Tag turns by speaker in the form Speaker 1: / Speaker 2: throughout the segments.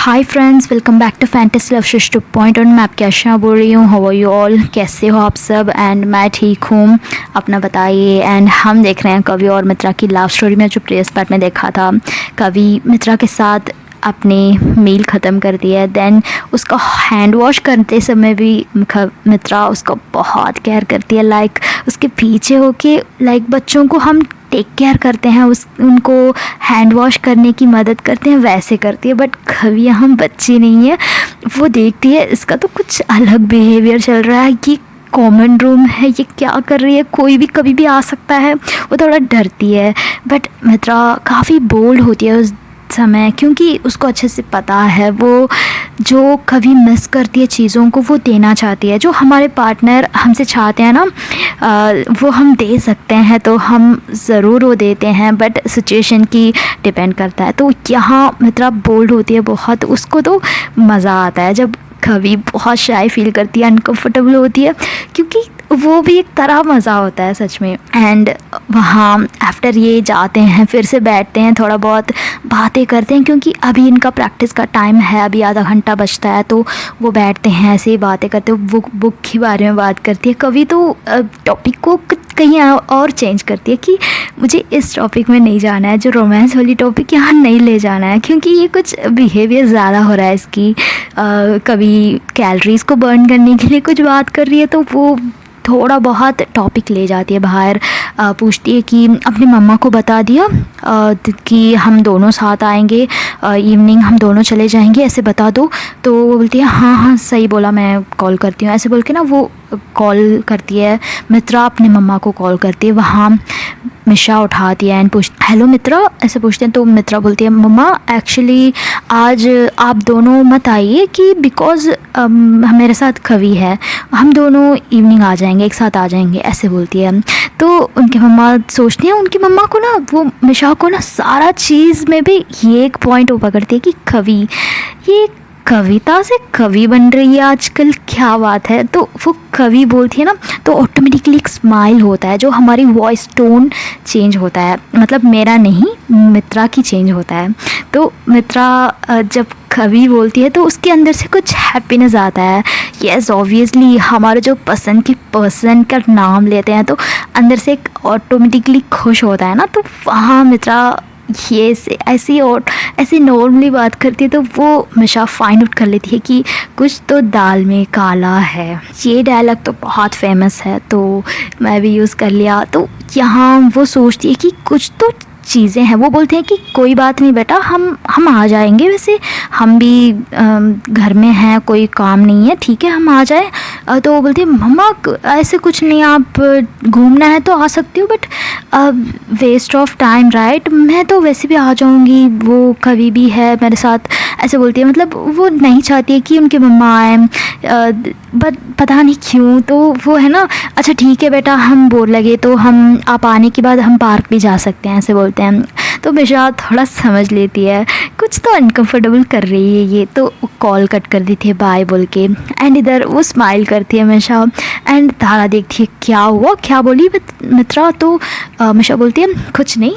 Speaker 1: Hi friends, welcome back to fantasy love शिश 2.0। मैं आपके आशा बोल रही हूँ। हाउ आर यू ऑल, कैसे हो आप सब? एंड मैं ठीक हूँ, अपना बताइए। एंड हम देख रहे हैं कवि और मित्रा की लव स्टोरी में जो प्रीवियस पार्ट में देखा था। कवि मित्रा के साथ अपने मील ख़त्म कर दिया, देन उसका हैंड वॉश करते समय भी मित्रा उसका बहुत केयर करती है। लाइक उसके पीछे होके लाइक बच्चों को हम टेक केयर करते हैं, उनको हैंड वॉश करने की मदद करते हैं, वैसे करती है। बट कवि हम बच्ची नहीं है, वो देखती है इसका तो कुछ अलग बिहेवियर चल रहा है, कि कॉमन रूम है, ये क्या कर रही है, कोई भी कभी भी आ सकता है। वो थोड़ा डरती है। बट मित्रा काफ़ी बोल्ड होती है उस समय, क्योंकि उसको अच्छे से पता है वो जो कभी मिस करती है चीज़ों को वो देना चाहती है। जो हमारे पार्टनर हमसे चाहते हैं ना, वो हम दे सकते हैं तो हम ज़रूर वो देते हैं, बट सिचुएशन की डिपेंड करता है। तो यहाँ मित्रा बोल्ड होती है बहुत, उसको तो मज़ा आता है जब कभी बहुत शाय फील करती है, अनकंफर्टेबल होती है, क्योंकि वो भी एक तरह मज़ा होता है सच में। एंड वहाँ आफ्टर ये जाते हैं, फिर से बैठते हैं, थोड़ा बहुत बातें करते हैं, क्योंकि अभी इनका प्रैक्टिस का टाइम है, अभी आधा घंटा बचता है। तो वो बैठते हैं, ऐसे ही बातें करते हैं, बुक के बारे में बात करती है। कभी तो टॉपिक को कहीं और चेंज करती है कि मुझे इस टॉपिक में नहीं जाना है, जो रोमांस वाली टॉपिक यहाँ नहीं ले जाना है, क्योंकि ये कुछ बिहेवियर ज़्यादा हो रहा है इसकी। कभी कैलोरीज़ को बर्न करने के लिए कुछ बात कर रही है, तो वो थोड़ा बहुत टॉपिक ले जाती है बाहर। पूछती है कि अपनी मम्मा को बता दिया कि हम दोनों साथ आएंगे, इवनिंग हम दोनों चले जाएंगे, ऐसे बता दो। तो वो बोलती है हाँ हाँ सही बोला, मैं कॉल करती हूँ, ऐसे बोल के ना वो कॉल करती है। मित्रा अपनी मम्मा को कॉल करती है, वहाँ मिशा उठाती है एंड हेलो मित्रा, ऐसे पूछते हैं। तो मित्रा बोलती है मम्मा एक्चुअली आज आप दोनों मत आइए, कि बिकॉज़ मेरे साथ कवि है, हम दोनों इवनिंग आ जाएंगे, एक साथ आ जाएंगे, ऐसे बोलती है। तो उनकी मम्मा सोचती हैं, उनकी मम्मा को ना, वो मिशा को ना सारा चीज़ में भी ये एक पॉइंट वो पकड़ती है कि कवि, ये कविता से कवि बन रही है आजकल, क्या बात है। तो वो कवि बोलती है ना, तो ऑटोमेटिकली एक स्माइल होता है, जो हमारी वॉइस टोन चेंज होता है, मतलब मेरा नहीं मित्रा की चेंज होता है। तो मित्रा जब कवि बोलती है तो उसके अंदर से कुछ हैप्पीनेस आता है। यस ऑब्वियसली हमारे जो पसंद के पर्सन का नाम लेते हैं तो अंदर से एक ऑटोमेटिकली खुश होता है ना। तो वहाँ मित्रा ये ऐसी नॉर्मली बात करती है, तो वो हमेशा फाइंड आउट कर लेती है कि कुछ तो दाल में काला है। ये डायलॉग तो बहुत फेमस है, तो मैं भी यूज़ कर लिया। तो यहाँ वो सोचती है कि कुछ तो चीज़ें हैं। वो बोलते हैं कि कोई बात नहीं बेटा, हम आ जाएंगे, वैसे हम भी घर में हैं, कोई काम नहीं है, ठीक है हम आ जाए। तो वो बोलती है मम्मा ऐसे कुछ नहीं, आप घूमना है तो आ सकती हो, but waste of time right, मैं तो वैसे भी आ जाऊंगी, वो कभी भी है मेरे साथ, ऐसे बोलती है। मतलब वो नहीं चाहती है कि उनके मम्मा आए, बट पता नहीं क्यों। तो वो है ना, अच्छा ठीक है बेटा, हम बोर लगे तो आप आने के बाद हम पार्क भी जा सकते हैं, ऐसे बोलते हैं। तो मिशा थोड़ा समझ लेती है कुछ तो अनकंफर्टेबल कर रही है ये, तो कॉल कट कर देती है बाय बोल के। एंड इधर वो स्माइल करती है मिशा, एंड तारा देखती है क्या हुआ, क्या बोली मित्रा। तो मिशा बोलती है कुछ नहीं,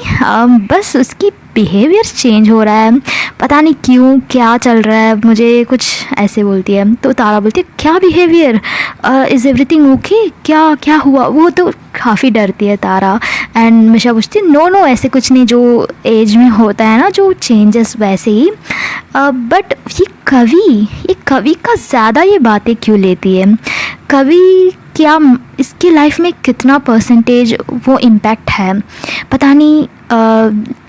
Speaker 1: बस उसकी बिहेवियर चेंज हो रहा है, पता नहीं क्यों, क्या चल रहा है, मुझे कुछ ऐसे बोलती है। तो तारा बोलती है क्या बिहेवियर, इज़ एवरीथिंग ओके, क्या हुआ। वो तो काफ़ी डरती है तारा। एंड मिशा पूछती है नो ऐसे कुछ नहीं, जो एज में होता है ना जो चेंजेस वैसे ही। बट ये कवि का ज़्यादा ये बातें क्यों लेती है, कवि क्या इसकी लाइफ में कितना परसेंटेज वो इम्पैक्ट है, पता नहीं।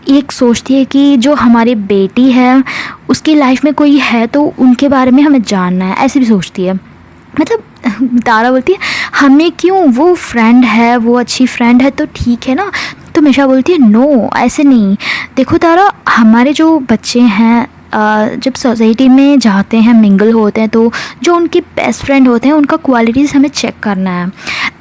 Speaker 1: एक सोचती है कि जो हमारी बेटी है उसकी लाइफ में कोई है तो उनके बारे में हमें जानना है, ऐसे भी सोचती है। मतलब तारा बोलती है हमें क्यों, वो फ्रेंड है, वो अच्छी फ्रेंड है तो ठीक है ना। तो मिशा बोलती है नो ऐसे नहीं, देखो तारा, हमारे जो बच्चे हैं जब सोसाइटी में जाते हैं, मिंगल होते हैं, तो जो उनके बेस्ट फ्रेंड होते हैं उनका क्वालिटीज़ हमें चेक करना है।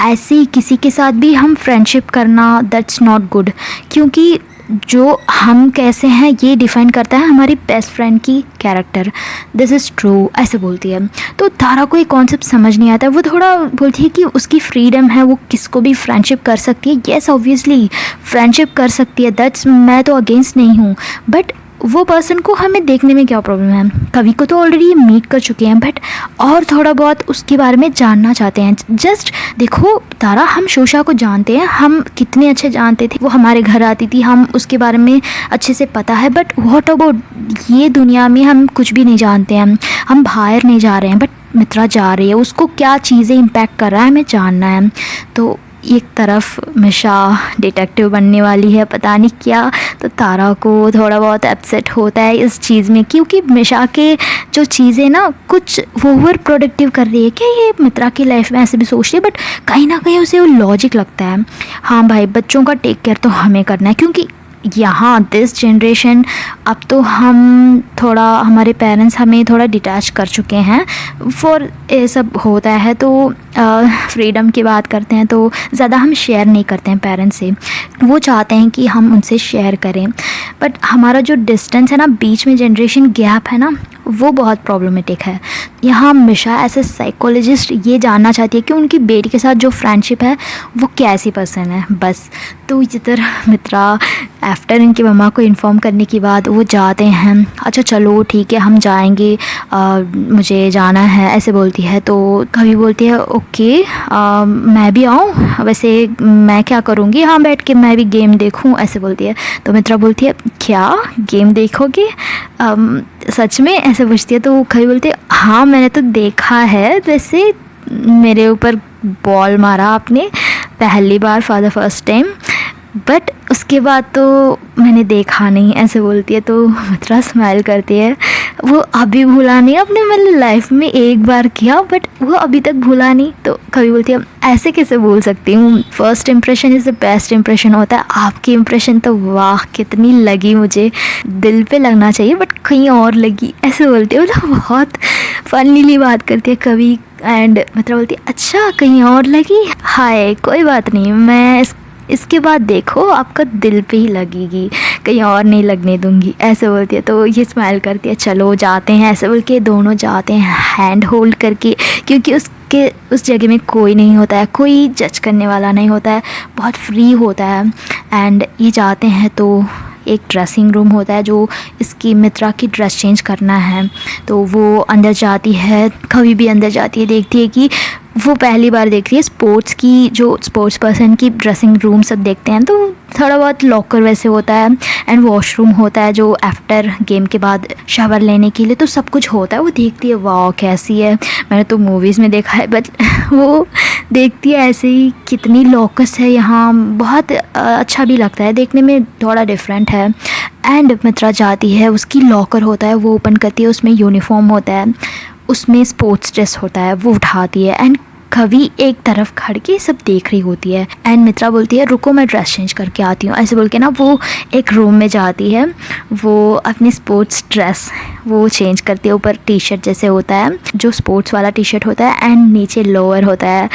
Speaker 1: ऐसे ही किसी के साथ भी हम फ्रेंडशिप करना दैट्स नॉट गुड, क्योंकि जो हम कैसे हैं ये डिफ़ाइन करता है हमारी बेस्ट फ्रेंड की कैरेक्टर। दिस इज़ ट्रू, ऐसे बोलती है। तो तारा को ये कॉन्सेप्ट समझ नहीं आता है। वो थोड़ा बोलती है कि उसकी फ्रीडम है, वो किसको भी फ्रेंडशिप कर सकती है। येस ऑब्वियसली फ्रेंडशिप कर सकती है, दैट्स, मैं तो अगेंस्ट नहीं हूँ, बट वो पर्सन को हमें देखने में क्या प्रॉब्लम है, कवि को तो ऑलरेडी मीट कर चुके हैं, बट और थोड़ा बहुत उसके बारे में जानना चाहते हैं। जस्ट देखो तारा, हम शोशा को जानते हैं, हम कितने अच्छे जानते थे, वो हमारे घर आती थी, हम उसके बारे में अच्छे से पता है, बट व्हाट अबाउट ये दुनिया में हम कुछ भी नहीं जानते हैं, हम बाहर नहीं जा रहे हैं, बट मित्रा जा रही है, उसको क्या चीज़ें इम्पैक्ट कर रहा है हमें जानना है। तो एक तरफ मिशा डिटेक्टिव बनने वाली है, पता नहीं क्या, तो तारा को थोड़ा बहुत अपसेट होता है इस चीज़ में, क्योंकि मिशा के जो चीज़ें ना कुछ वो ओवर प्रोडक्टिव कर रही है क्या ये मित्रा की लाइफ में, ऐसे भी सोचती है, बट कहीं ना कहीं उसे वो लॉजिक लगता है, हाँ भाई बच्चों का टेक केयर तो हमें करना है, क्योंकि यहाँ दिस जनरेशन अब तो हम थोड़ा, हमारे पेरेंट्स हमें थोड़ा डिटैच कर चुके हैं फॉर ये सब होता है, तो फ्रीडम की बात करते हैं तो ज़्यादा हम शेयर नहीं करते हैं पेरेंट्स से, वो चाहते हैं कि हम उनसे शेयर करें, बट हमारा जो डिस्टेंस है ना, बीच में जनरेशन गैप है ना, वो बहुत प्रॉब्लमेटिक है। यहाँ मिशा एज ए साइकोलॉजिस्ट ये जानना चाहती है कि उनकी बेटी के साथ जो फ्रेंडशिप है वो कैसी पर्सन है, बस। तो इधर मित्रा आफ्टर इनकी मम्मा को इन्फॉर्म करने के बाद वो जाते हैं, अच्छा चलो ठीक है हम जाएंगे, मुझे जाना है ऐसे बोलती है, तो कभी बोलती है ओके मैं भी आऊँ, वैसे मैं क्या करूँगी यहाँ बैठ के, मैं भी गेम देखूँ ऐसे बोलती है। तो मित्रा बोलती है क्या गेम देखोगे सच में, ऐसे पूछती है। तो कभी बोलती है हाँ मैंने तो देखा है, वैसे मेरे ऊपर बॉल मारा आपने पहली बार for the first time, but उसके बाद तो मैंने देखा नहीं ऐसे बोलती है। तो मित्रा स्माइल करती है, वो अभी भूला नहीं, अपने मतलब लाइफ में एक बार किया बट वो अभी तक भूला नहीं। तो कभी बोलती है ऐसे कैसे भूल सकती हूँ, first impression is the best impression होता है, आपकी इम्प्रेशन तो वाह कितनी लगी, मुझे दिल पे लगना चाहिए बट कहीं और लगी ऐसे बोलती है। मतलब बहुत फनीली बात करती है कभी, एंड मतलब बोलती है अच्छा कहीं और लगी, हाय कोई बात नहीं, मैं इसके बाद देखो आपका दिल पे ही लगेगी, कहीं और नहीं लगने दूंगी ऐसे बोलती है। तो ये स्माइल करती है, चलो जाते हैं ऐसे बोल के दोनों जाते हैं हैंड होल्ड करके, क्योंकि उस जगह में कोई नहीं होता है, कोई जज करने वाला नहीं होता है, बहुत फ्री होता है। एंड ये जाते हैं तो एक ड्रेसिंग रूम होता है जो इसकी मित्रा की ड्रेस चेंज करना है, तो वो अंदर जाती है, कभी भी अंदर जाती है, देखती है कि वो पहली बार देख रही है स्पोर्ट्स की, जो स्पोर्ट्स पर्सन की ड्रेसिंग रूम सब देखते हैं, तो थोड़ा बहुत लॉकर वैसे होता है एंड वॉशरूम होता है जो आफ्टर गेम के बाद शावर लेने के लिए, तो सब कुछ होता है। वो देखती है वाह कैसी है, मैंने तो मूवीज़ में देखा है बट वो देखती है ऐसे ही, कितनी लॉकर्स है यहाँ, बहुत अच्छा भी लगता है देखने में, थोड़ा डिफरेंट है। एंड मित्रा जाती है, उसकी लॉकर होता है वो ओपन करती है, उसमें यूनिफॉर्म होता है, उसमें स्पोर्ट्स ड्रेस होता है, वो उठाती है एंड कभी एक तरफ खड़ के सब देख रही होती है। एंड मित्रा बोलती है रुको मैं ड्रेस चेंज करके आती हूँ ऐसे बोल के ना वो एक रूम में जाती है, वो अपनी स्पोर्ट्स ड्रेस वो चेंज करती है, ऊपर टी शर्ट जैसे होता है जो स्पोर्ट्स वाला टी शर्ट होता है एंड नीचे लोअर होता है,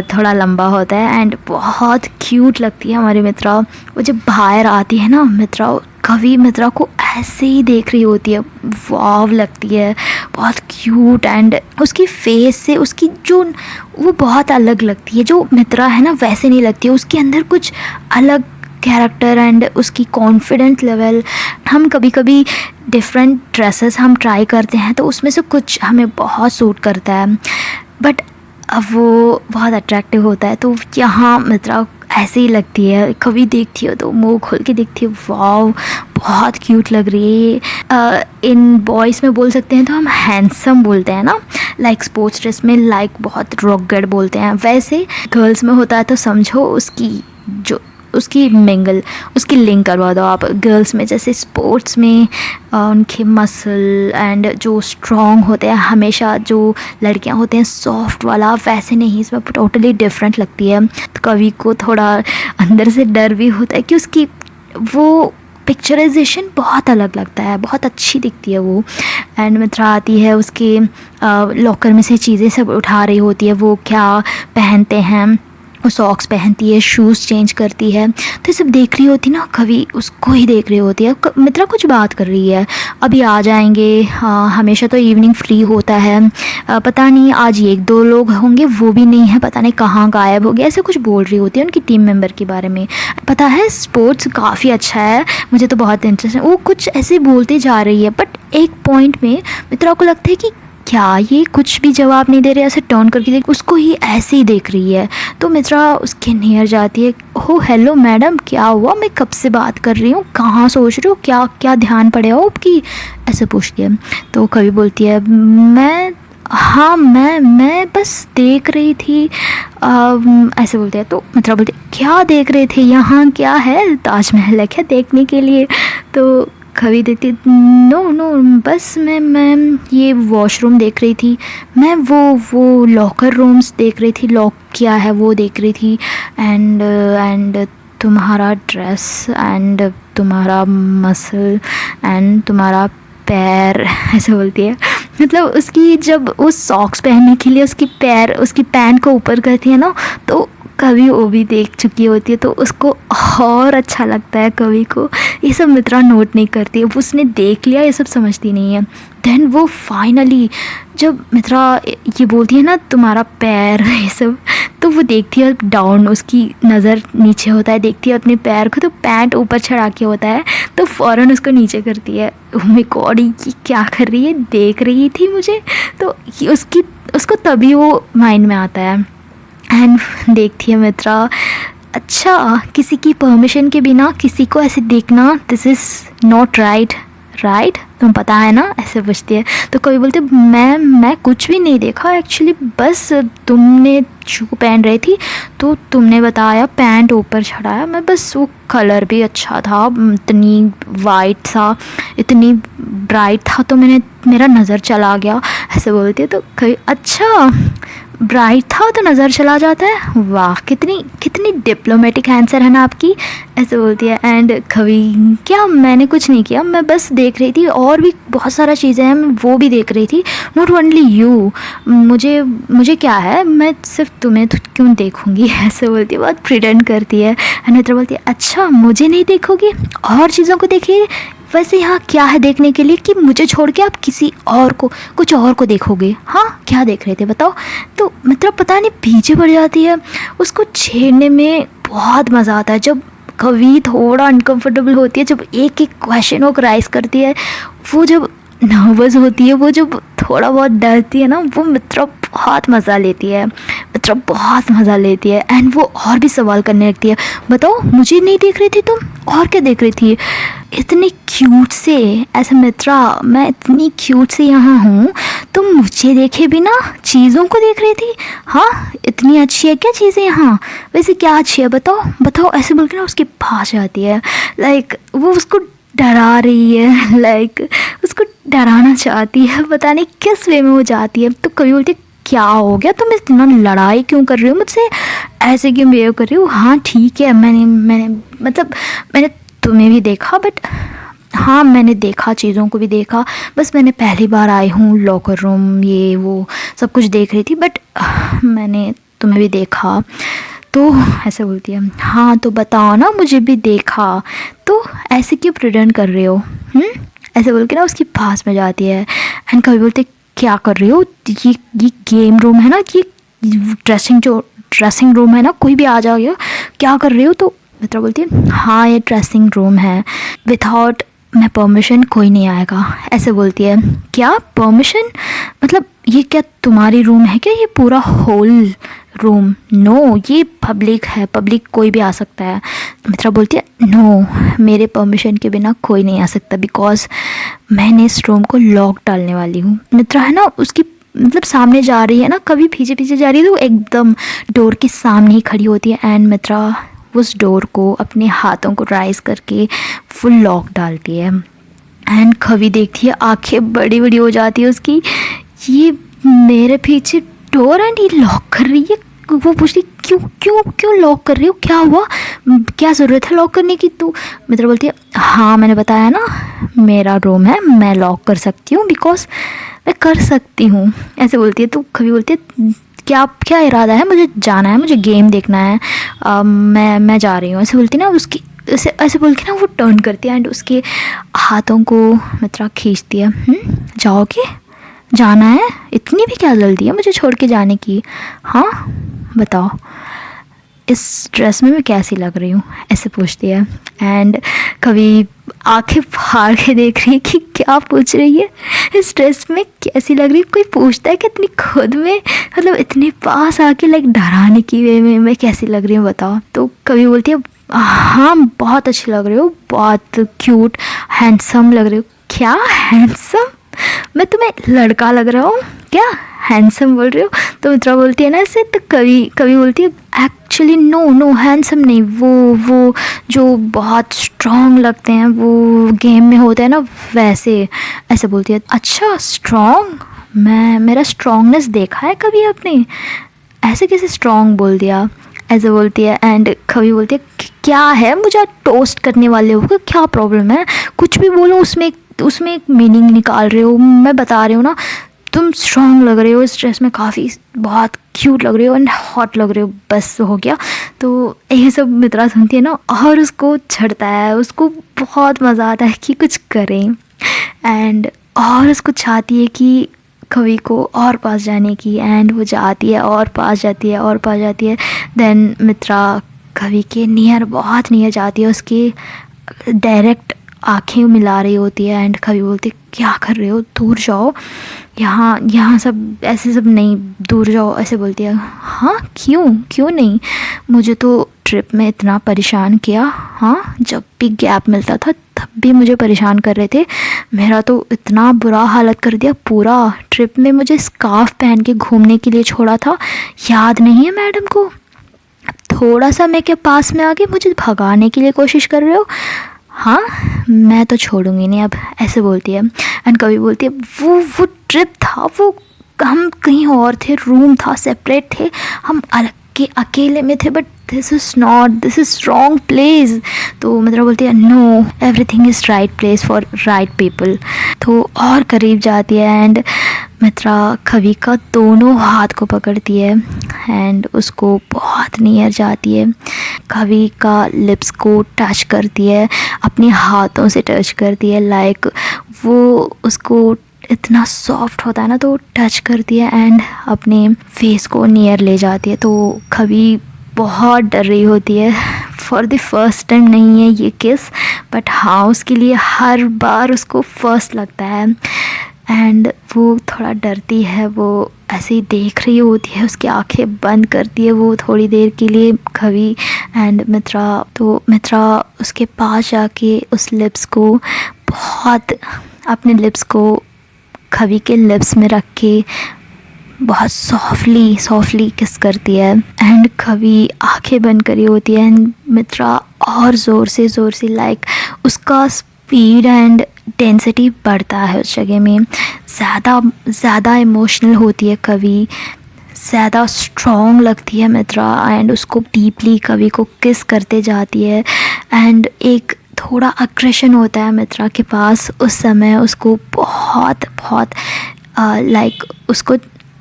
Speaker 1: थोड़ा लंबा होता है एंड बहुत क्यूट लगती है हमारी मित्रा। वो जब बाहर आती है ना मित्रा, कभी मित्रा को ऐसे ही देख रही होती है, वाव लगती है, बहुत क्यूट, एंड उसकी फेस से उसकी जो वो बहुत अलग लगती है, जो मित्रा है ना वैसे नहीं लगती है, उसके अंदर कुछ अलग कैरेक्टर एंड उसकी कॉन्फिडेंस लेवल। हम कभी कभी डिफरेंट ड्रेसेस हम ट्राई करते हैं तो उसमें से कुछ हमें बहुत सूट करता है बट अब वो बहुत अट्रैक्टिव होता है, तो यहाँ मित्रा ऐसे ही लगती है, कभी देखती हो तो मुंह खोल के देखती हो, वाव बहुत क्यूट लग रही है। इन बॉयज़ में बोल सकते हैं तो हम हैंडसम बोलते हैं ना, लाइक स्पोर्ट्स ड्रेस में लाइक बहुत रॉकेट बोलते हैं, वैसे गर्ल्स में होता है तो समझो उसकी लिंक करवा दो आप। गर्ल्स में जैसे स्पोर्ट्स में उनके मसल एंड जो स्ट्रॉन्ग होते हैं, हमेशा जो लड़कियां होते हैं सॉफ्ट वाला, वैसे नहीं, इसमें टोटली डिफरेंट लगती है। तो कवि को थोड़ा अंदर से डर भी होता है कि उसकी वो पिक्चराइजेशन बहुत अलग लगता है, बहुत अच्छी दिखती है वो। एंड मित्रा आती है, उसके लॉकर में से चीज़ें सब उठा रही होती है, वो क्या पहनते हैं वो सॉक्स पहनती है, शूज़ चेंज करती है, तो ये सब देख रही होती ना, कभी उसको ही देख रही होती है। मित्रा कुछ बात कर रही है, अभी आ जाएंगे, हाँ हमेशा तो इवनिंग फ्री होता है, पता नहीं आज एक दो लोग होंगे, वो भी नहीं है, पता नहीं कहाँ गायब हो गया, ऐसे कुछ बोल रही होती है उनकी टीम मेंबर के बारे में। पता है स्पोर्ट्स काफ़ी अच्छा है, मुझे तो बहुत इंटरेस्ट है, वो कुछ ऐसे बोलते जा रही है। बट एक पॉइंट में मित्रा को लगता है कि क्या ये कुछ भी जवाब नहीं दे रहे, ऐसे टर्न करके देख, उसको ही ऐसे ही देख रही है। तो मित्रा उसके नियर जाती है, हो हेलो मैडम, क्या हुआ, मैं कब से बात कर रही हूँ, कहाँ सोच रही हो, क्या क्या ध्यान पड़े हो आपकी, ऐसे पूछती है। तो कभी बोलती है मैं, हाँ मैं बस देख रही थी, ऐसे बोलते हैं। तो मित्रा बोलती है क्या देख रहे थे, यहाँ क्या है, ताजमहल है क्या देखने के लिए। तो कभी देखती, नो बस मैं ये वॉशरूम देख रही थी, मैं वो लॉकर रूम्स देख रही थी, लॉक किया है वो देख रही थी, एंड तुम्हारा ड्रेस एंड तुम्हारा मसल एंड तुम्हारा पैर, ऐसे बोलती है। मतलब उसकी जब वो सॉक्स पहनने के लिए उसकी पैंट को ऊपर करती है ना, तो कभी वो भी देख चुकी होती है, तो उसको और अच्छा लगता है कभी को। ये सब मित्रा नोट नहीं करती है, उसने देख लिया, ये सब समझती नहीं है। देन वो फाइनली जब मित्रा ये बोलती है ना तुम्हारा पैर, ये सब, तो वो देखती है डाउन, उसकी नज़र नीचे होता है, देखती है अपने पैर को, तो पैंट ऊपर चढ़ा के होता है, तो फ़ौरन उसको नीचे करती है। ओह माय गॉड, ये क्या कर रही है, देख रही थी मुझे। तो उसको तभी वो माइंड में आता है एंड देखती है मित्रा, अच्छा किसी की परमिशन के बिना किसी को ऐसे देखना, दिस इज़ नॉट राइट, तुम्हें पता है ना, ऐसे पूछती है। तो कभी बोलते मैं कुछ भी नहीं देखा एक्चुअली, बस तुमने शू पहन रही थी तो तुमने बताया पैंट ऊपर चढ़ाया, मैं बस, वो कलर भी अच्छा था, इतनी वाइट था, इतनी ब्राइट था, तो मेरा नज़र चला गया, ऐसे बोलती है। तो कभी अच्छा ब्राइट था तो नज़र चला जाता है, वाह कितनी डिप्लोमेटिक आंसर है ना आपकी, ऐसे बोलती है। एंड कभी क्या, मैंने कुछ नहीं किया, मैं बस देख रही थी, और भी बहुत सारा चीज़ें हैं, मैं वो भी देख रही थी, नॉट ओनली यू, मुझे क्या है, मैं सिर्फ तुम्हें क्यों देखूंगी, ऐसे बोलती है, बहुत प्रिटेंड करती है। एंड मित्रा बोलती है अच्छा मुझे नहीं देखोगी, और चीज़ों को देखिए, वैसे यहाँ क्या है देखने के लिए कि मुझे छोड़ के आप किसी और को, कुछ और को देखोगे, हाँ क्या देख रहे थे बताओ। तो मतलब पता नहीं पीछे पड़ जाती है, उसको छेड़ने में बहुत मज़ा आता है। जब कभी थोड़ा अनकंफर्टेबल होती है, जब एक एक क्वेश्चन वो राइज करती है, वो जब नर्वस होती है, वो जब थोड़ा बहुत डरती है ना, वो मित्रा बहुत मज़ा लेती है, एंड वो और भी सवाल करने लगती है, बताओ मुझे नहीं देख रही थी तुम, और क्या देख रही थी, इतनी क्यूट से, ऐसा मित्रा मैं इतनी क्यूट से यहाँ हूँ, तुम मुझे देखे बिना चीज़ों को देख रही थी, हाँ इतनी अच्छी है क्या चीज़ें यहाँ, वैसे क्या अच्छी है बताओ, ऐसे बोल के ना उसके पास जाती है, लाइक वो उसको डरा रही है, लाइक उसको डराना चाहती है, पता नहीं किस वे में वो जाती है। तो कभी बोलती है क्या हो गया, तुम इतना लड़ाई क्यों कर रही हो मुझसे, ऐसे क्यों बिहेव कर रही हो, हाँ ठीक है मैंने तुम्हें भी देखा, बट हाँ मैंने देखा, चीज़ों को भी देखा, बस मैंने पहली बार आई हूँ, लॉकर रूम ये वो सब कुछ देख रही थी, बट मैंने तुम्हें भी देखा। तो ऐसे बोलती है, हाँ तो बताओ ना, मुझे भी देखा, तो ऐसे क्यों प्रिटेंड कर रहे हो, ऐसे बोल के ना उसकी पास में जाती है। एंड कभी बोलते क्या कर रही हो, ये गेम रूम है ना, ये ड्रेसिंग रूम है ना, कोई भी आ जाएगा, क्या कर रही हो। तो मित्रा बोलती है हाँ ये ड्रेसिंग रूम है, विदाउट मैं परमिशन कोई नहीं आएगा, ऐसे बोलती है। क्या परमिशन, मतलब ये क्या तुम्हारी रूम है क्या, ये पूरा होल रूम, नो ये पब्लिक है, पब्लिक कोई भी आ सकता है। मित्रा बोलती है नो मेरे परमिशन के बिना कोई नहीं आ सकता, बिकॉज मैंने इस रूम को लॉक डालने वाली हूँ। मित्रा है ना उसकी मतलब सामने जा रही है ना, कभी पीछे जा रही है, तो एकदम डोर के सामने ही खड़ी होती है, एंड मित्रा उस डोर को अपने हाथों को राइज करके फुल लॉक डालती है। एंड कभी देखती है आंखें बड़ी बड़ी हो जाती है उसकी, ये मेरे पीछे डोर एंड ये लॉक कर रही है। वो पूछती क्यों लॉक कर रही हो, क्या हुआ, क्या ज़रूरत है लॉक करने की। तो मित्रा बोलती है हाँ मैंने बताया ना मेरा रूम है, मैं लॉक कर सकती हूँ, बिकॉज मैं कर सकती हूँ, ऐसे बोलती है। तो कभी बोलती है क्या क्या इरादा है, मुझे जाना है, मुझे गेम देखना है, मैं जा रही हूँ, ऐसे बोलती ना उसकी, ऐसे ऐसे बोल के ना वो टर्न करती है एंड उसके हाथों को मित्रा खींचती है। जाओगे, जाना है, इतनी भी क्या जल्दी है मुझे छोड़ के जाने की? हाँ बताओ, इस ड्रेस में मैं कैसी लग रही हूँ, ऐसे पूछती है। एंड कभी आंखें फाड़ के देख रही है कि क्या पूछ रही है, इस ड्रेस में कैसी लग रही है। कोई पूछता है कि इतनी खुद में, मतलब इतने पास आके लाइक डराने की वे में मैं कैसी लग रही हूँ बताओ। तो कभी बोलती है हाँ बहुत अच्छी लग रही हो, बहुत क्यूट हैंडसम लग रही हो। क्या हैंडसम? मैं तुम्हें लड़का लग रहा हूँ क्या, हैंडसम बोल रही हो? तो मित्रा बोलती है ना ऐसे, तो कभी कभी बोलती है एक्चुअली नो हैंडसम नहीं, वो जो बहुत स्ट्रॉन्ग लगते हैं वो गेम में होते हैं ना वैसे, ऐसे बोलती है। अच्छा स्ट्रॉन्ग, मैं मेरा स्ट्रॉन्गनेस देखा है कभी आपने? ऐसे कैसे स्ट्रॉन्ग बोल दिया, ऐसे बोलती है। एंड कभी बोलती है क्या है, मुझे टोस्ट करने वाले हो क्या प्रॉब्लम है, कुछ भी बोलो उसमें एक मीनिंग निकाल रहे हो। मैं बता रही हूँ ना, तुम स्ट्रॉन्ग लग रहे हो इस ड्रेस में, काफ़ी बहुत क्यूट लग रहे हो एंड हॉट लग रहे हो, बस हो गया। तो ये सब मित्रा सुनती है ना और उसको चढ़ता है, उसको बहुत मज़ा आता है कि कुछ करें एंड और उसको चाहती है कि कवि को और पास जाने की। एंड वो जाती है और पास जाती है और पास जाती है। देन मित्रा कवि के नियर, बहुत नियर जाती है, उसकी डायरेक्ट आंखें मिला रही होती है। एंड कवि बोलती है क्या कर रहे हो, दूर जाओ, यहाँ सब ऐसे सब नहीं, दूर जाओ, ऐसे बोलती है। हाँ क्यों नहीं, मुझे तो ट्रिप में इतना परेशान किया, हाँ जब भी गैप मिलता था तब भी मुझे परेशान कर रहे थे, मेरा तो इतना बुरा हालत कर दिया पूरा ट्रिप में, मुझे स्कार्फ पहन के घूमने के लिए छोड़ा था, याद नहीं है मैडम को? थोड़ा सा मैं के पास में आके मुझे भगाने के लिए कोशिश कर रहे हो? हाँ मैं तो छोड़ूंगी नहीं अब, ऐसे बोलती है। एंड कभी बोलती है वो ट्रिप था, वो हम कहीं और थे, रूम था, सेपरेट थे, हम अलग के अकेले में थे, but this is wrong place. तो मतलब बोलती है no, everything is right place for right people. तो और करीब जाती है एंड मित्रा कवि का दोनों हाथ को पकड़ती है एंड उसको बहुत नियर जाती है, कवि का लिप्स को टच करती है, अपने हाथों से टच करती है, लाइक वो उसको इतना सॉफ्ट होता है ना, तो टच करती है एंड अपने फेस को नियर ले जाती है। तो कवि बहुत डर रही होती है, फॉर द फर्स्ट टाइम नहीं है ये किस, बट हाँ उसके लिए हर बार उसको फर्स्ट लगता है। एंड वो थोड़ा डरती है, वो ऐसे ही देख रही होती है, उसकी आंखें बंद करती है वो थोड़ी देर के लिए कवि एंड मित्रा। तो मित्रा उसके पास जाके उस लिप्स को बहुत, अपने लिप्स को कवि के लिप्स में रख के बहुत सॉफ्टली किस करती है एंड कवि आंखें बंद करी होती है एंड मित्रा और ज़ोर से लाइक उसका स्पीड एंड डेंसिटी बढ़ता है उस जगह में, ज़्यादा इमोशनल होती है कवि, ज़्यादा स्ट्रॉन्ग लगती है मित्रा एंड उसको डीपली कवि को किस करते जाती है। एंड एक थोड़ा अग्रेशन होता है मित्रा के पास उस समय, उसको बहुत लाइक उसको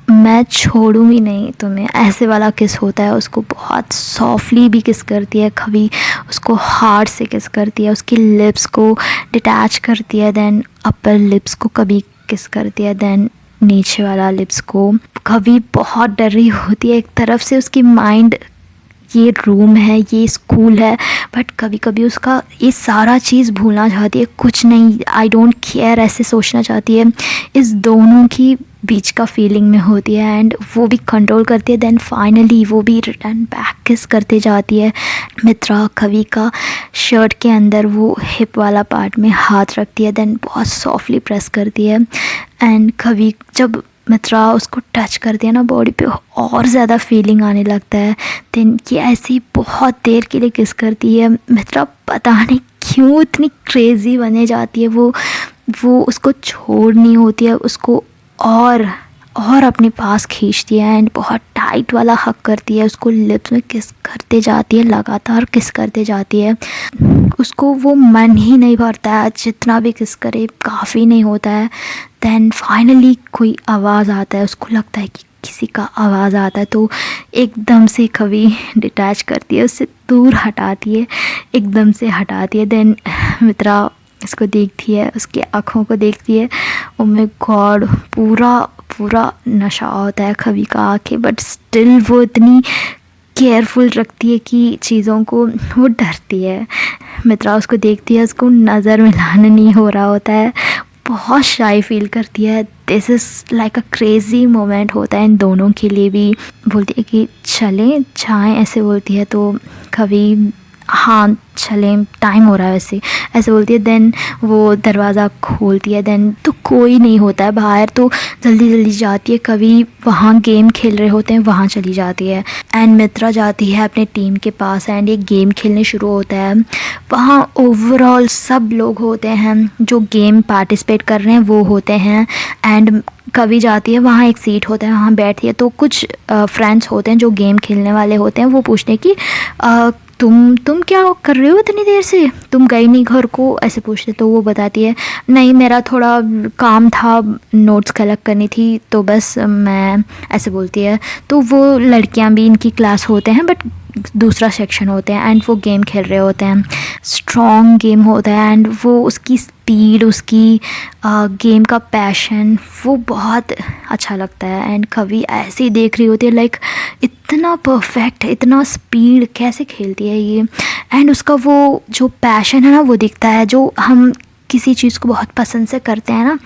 Speaker 1: मैं छोड़ूंगी नहीं तुम्हें, ऐसे वाला किस होता है। उसको बहुत सॉफ्टली भी किस करती है कवि, उसको हार्ड से किस करती है, उसकी लिप्स को डिटैच करती है, देन अपर लिप्स को कभी किस करती है, देन नीचे वाला लिप्स को। कवि बहुत डर रही होती है, एक तरफ से उसकी माइंड ये रूम है, ये स्कूल है, बट कभी कभी उसका ये सारा चीज़ भूलना चाहती है, कुछ नहीं, आई डोंट केयर ऐसे सोचना चाहती है, इस दोनों की बीच का फीलिंग में होती है एंड वो भी कंट्रोल करती है। देन फाइनली वो भी रिटर्न बैक किस करते जाती है। मित्रा कवि का शर्ट के अंदर वो हिप वाला पार्ट में हाथ रखती है, देन बहुत सॉफ्टली प्रेस करती है एंड कवि जब मित्रा उसको टच करती है ना बॉडी पे, और ज़्यादा फीलिंग आने लगता है। देन ये ऐसी बहुत देर के लिए किस करती है, मित्रा पता नहीं क्यों इतनी क्रेज़ी बने जाती है, वो उसको छोड़नी होती है, उसको और अपने पास खींचती है एंड बहुत टाइट वाला हक करती है, उसको लिप्स में किस करते जाती है, लगातार किस करते जाती है। उसको वो मन ही नहीं भरता है, जितना भी किस करे काफ़ी नहीं होता है। देन फाइनली कोई आवाज़ आता है, उसको लगता है कि किसी का आवाज़ आता है तो एकदम से कभी डिटैच करती है, उससे दूर हटाती है, एकदम से हटाती है। देन मित्रा इसको देखती है, उसकी आँखों को देखती है, ओ माय गॉड, पूरा पूरा नशा होता है कभी का आँखें, बट स्टिल वो इतनी केयरफुल रखती है कि चीज़ों को, वो डरती है। मित्रा उसको देखती है, उसको नज़र मिलाना नहीं हो रहा होता है, बहुत शाई फील करती है। This is like a crazy moment होता है इन दोनों के लिए भी। बोलती है कि चलें जाएं, ऐसे बोलती है तो कभी हाँ चलें, टाइम हो रहा है वैसे, ऐसे बोलती है। देन वो दरवाज़ा खोलती है, देन तो कोई नहीं होता है बाहर, तो जल्दी जल्दी जाती है, कभी वहाँ गेम खेल रहे होते हैं वहाँ चली जाती है। एंड मित्रा जाती है अपने टीम के पास एंड एक गेम खेलने शुरू होता है। वहाँ ओवरऑल सब लोग होते हैं जो गेम पार्टिसिपेट कर रहे हैं, वो होते हैं। एंड कभी जाती है, वहाँ एक सीट होता है, वहाँ बैठती है, तो कुछ फ्रेंड्स होते हैं जो गेम खेलने वाले होते हैं, वो पूछते हैं कि तुम क्या कर रहे हो इतनी देर से, तुम गई नहीं घर को, ऐसे पूछते। तो वो बताती है नहीं मेरा थोड़ा काम था, नोट्स कलेक्ट करनी थी, तो बस मैं, ऐसे बोलती है। तो वो लड़कियां भी इनकी क्लास होते हैं बट दूसरा सेक्शन होते हैं एंड वो गेम खेल रहे होते हैं। स्ट्रॉन्ग गेम होता है एंड वो उसकी स्पीड, उसकी गेम का पैशन, वो बहुत अच्छा लगता है। एंड कभी ऐसे ही देख रही होती है, लाइक इतना परफेक्ट, इतना स्पीड कैसे खेलती है ये। एंड उसका वो जो पैशन है ना, वो दिखता है, जो हम किसी चीज़ को बहुत पसंद से करते हैं ना,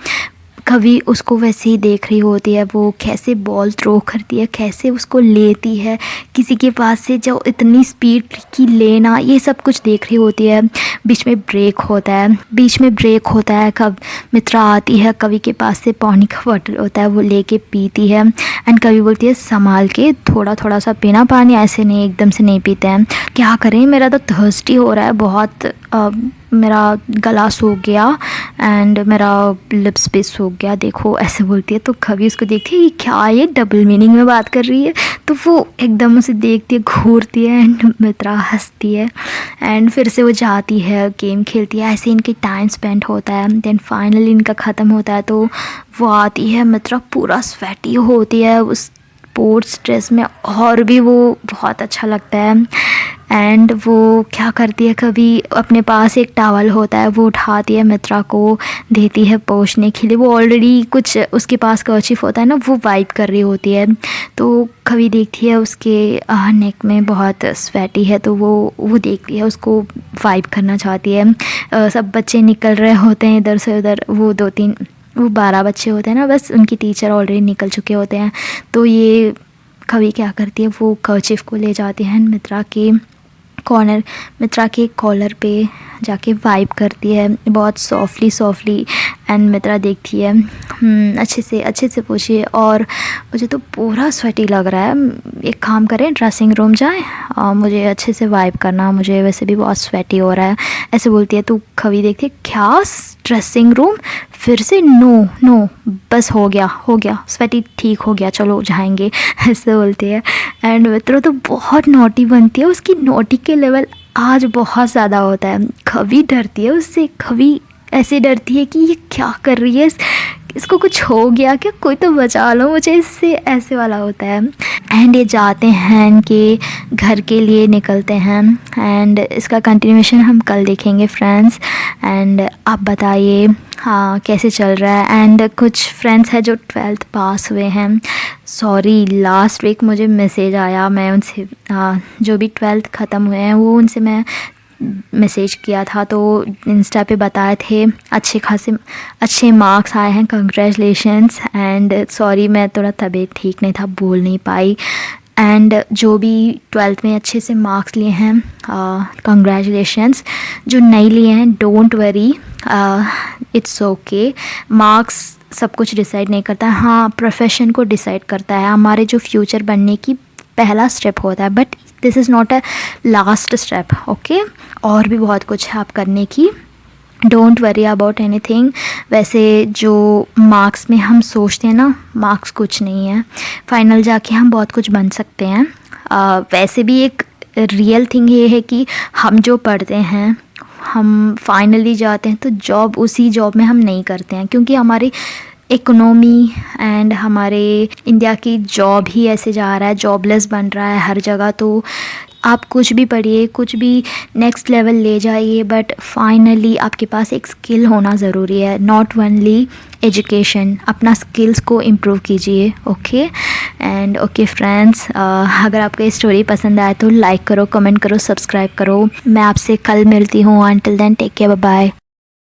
Speaker 1: कभी उसको वैसे ही देख रही होती है, वो कैसे बॉल थ्रो करती है, कैसे उसको लेती है किसी के पास से, जो इतनी स्पीड की लेना, ये सब कुछ देख रही होती है। बीच में ब्रेक होता है, कब मित्रा आती है, कभी के पास से पानी का बॉटल होता है, वो लेके पीती है। एंड कभी बोलती है संभाल के, थोड़ा थोड़ा सा पीना पानी, ऐसे नहीं एकदम से नहीं पीते हैं। क्या करें, मेरा तो थर्स्टी हो रहा है बहुत, मेरा गला सूख गया एंड मेरा लिप्स भी सूख गया, देखो, ऐसे बोलती है। तो कभी उसको देखती है कि क्या ये डबल मीनिंग में बात कर रही है, तो वो एकदम उसे देखती है, घूरती है एंड मित्रा हंसती है। एंड फिर से वो जाती है, गेम खेलती है, ऐसे इनके टाइम स्पेंड होता है। देन फाइनली इनका ख़त्म होता है, तो वो आती है, मित्रा पूरा स्वेटी होती है उस स्पोर्ट्स ड्रेस में, और भी वो बहुत अच्छा लगता है। एंड वो क्या करती है, कभी अपने पास एक टॉवल होता है, वो उठाती है, मित्रा को देती है पोंछने के लिए। वो ऑलरेडी कुछ उसके पास कर्चीफ होता है ना, वो वाइप कर रही होती है। तो कभी देखती है उसके नेक में बहुत स्वेटी है, तो वो देखती है, उसको वाइप करना चाहती है। सब बच्चे निकल रहे होते हैं इधर से उधर, वो 12 बच्चे होते हैं ना, बस उनकी टीचर ऑलरेडी निकल चुके होते हैं। तो ये कभी क्या करती है, वो कर्चीफ को ले जाती है, मित्रा के कॉलर पे जाके वाइप करती है बहुत सॉफ्टली। एंड मित्रा देखती है, अच्छे से पूछिए, और मुझे तो पूरा स्वेटी लग रहा है, एक काम करें ड्रेसिंग रूम जाएं, मुझे अच्छे से वाइप करना, मुझे वैसे भी बहुत स्वेटी हो रहा है, ऐसे बोलती है। तो कभी देखती है, क्या ड्रेसिंग रूम, फिर से नो बस हो गया स्वेटी ठीक हो गया, चलो जाएंगे, ऐसे बोलती है। एंड मित्रा तो बहुत नॉटी बनती है, उसकी नॉटी के लेवल आज बहुत ज़्यादा होता है। कभी डरती है उससे, कभी ऐसे डरती है कि ये क्या कर रही है, इसको कुछ हो गया क्या, कोई तो बचा लो मुझे इससे, ऐसे वाला होता है। एंड ये जाते हैं, इनके घर के लिए निकलते हैं। एंड इसका कंटिन्यूएशन हम कल देखेंगे फ्रेंड्स। एंड आप बताइए हाँ कैसे चल रहा है। एंड कुछ फ्रेंड्स हैं जो 12th पास हुए हैं, सॉरी लास्ट वीक मुझे मैसेज आया, मैं उनसे जो भी 12th ख़त्म हुए हैं वो उनसे मैं मैसेज किया था, तो इंस्टा पे बताए थे अच्छे मार्क्स आए हैं, कंग्रेचुलेशंस। एंड सॉरी मैं थोड़ा तबीयत ठीक नहीं था, बोल नहीं पाई। एंड जो भी 12th में अच्छे से मार्क्स लिए हैं, कंग्रेचुलेशंस। जो नहीं लिए हैं, don't worry, it's okay. Marks सब कुछ डिसाइड नहीं करता है, हाँ प्रोफेशन को डिसाइड करता है, हमारे जो फ्यूचर बनने की पहला स्टेप होता है, but this is not a last step, okay. और भी बहुत कुछ है आप करने की, डोंट वरी अबाउट एनीथिंग। वैसे जो मार्क्स में हम सोचते हैं ना, मार्क्स कुछ नहीं है, फाइनल जाके हम बहुत कुछ बन सकते हैं। वैसे भी एक रियल थिंग ये है कि हम जो पढ़ते हैं, हम फाइनली जाते हैं तो जॉब, उसी जॉब में हम नहीं करते हैं, क्योंकि हमारी इकोनॉमी एंड हमारे इंडिया की जॉब ही ऐसे जा रहा है, जॉबलेस बन रहा है हर जगह। तो आप कुछ भी पढ़िए, कुछ भी नेक्स्ट लेवल ले जाइए, बट फाइनली आपके पास एक स्किल होना ज़रूरी है, नॉट ओनली एजुकेशन। अपना स्किल्स को इम्प्रूव कीजिए। ओके एंड ओके फ्रेंड्स, अगर आपको ये स्टोरी पसंद आए तो लाइक करो, कमेंट करो, सब्सक्राइब करो। मैं आपसे कल मिलती हूँ। Until then take care, bye bye.